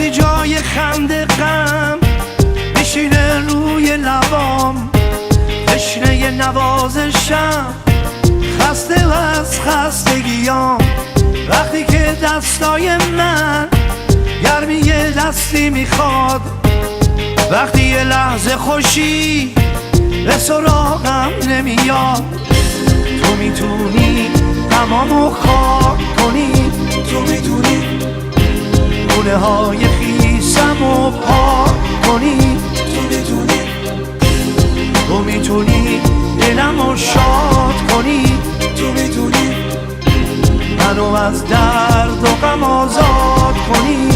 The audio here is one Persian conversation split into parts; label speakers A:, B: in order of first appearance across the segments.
A: وقتی جای خنده غم میشینه روی لبام، تشنه نوازشم، خسته و از خستگیام. وقتی که دستای من گرمی دستی میخواد، وقتی یه لحظه خوشی به سراغم نمیاد. تو میتونی غمامو خاک کنی، تو میتونی گونه های خیسمو پاک کنی، تو میتونی، تو میتونی دلمو شاد کنی، تو میتونی منو از درد و غم آزاد کنی.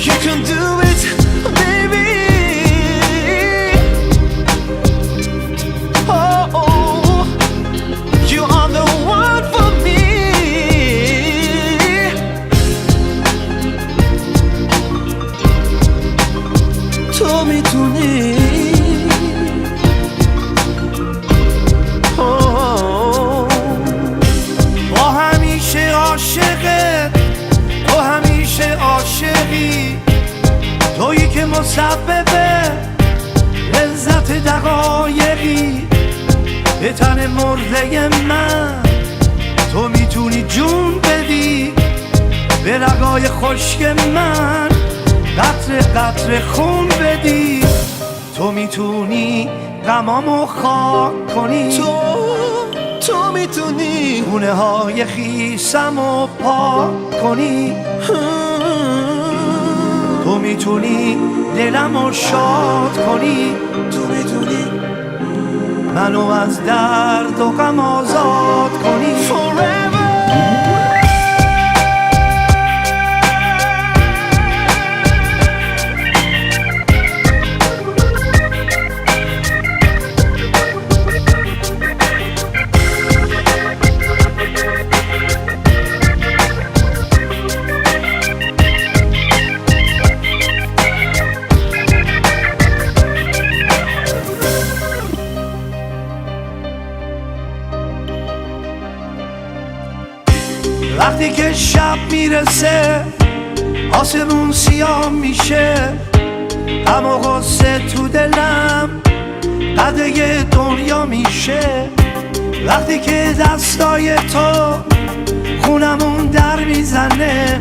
A: You can do it, baby. Oh, oh, you are the one for me. تو میتونی با همیشه عاشقت، تو همیشه عاشقی، تویی که مسبب لذت دقایقی به تن مرده من. تو میتونی جون بدی به رگای خشک من، قطره قطره خون بدی. تو میتونی غمامو خاک کنی، تو میتونی گونه های خیسمو پاک کنی، تو میتونی دلمو شاد کنی، تو میتونی منو از درد و غم آزاد کنی. Forever. وقتی که شب میرسه آسمون سیاه میشه، غم و غصه تو دلم قده دنیا میشه. وقتی که دستای تو خونمون در میزنه،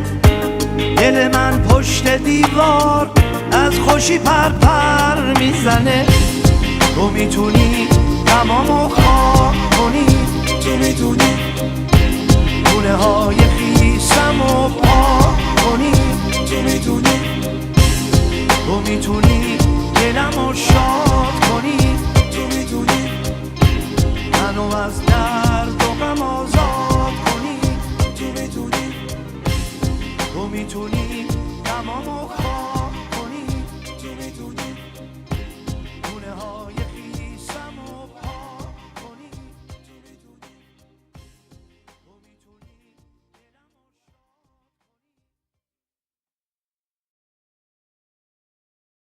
A: دل من پشت دیوار از خوشی پر میزنه. تو میتونی غمامو خاک کنی، تو میتونی گونه های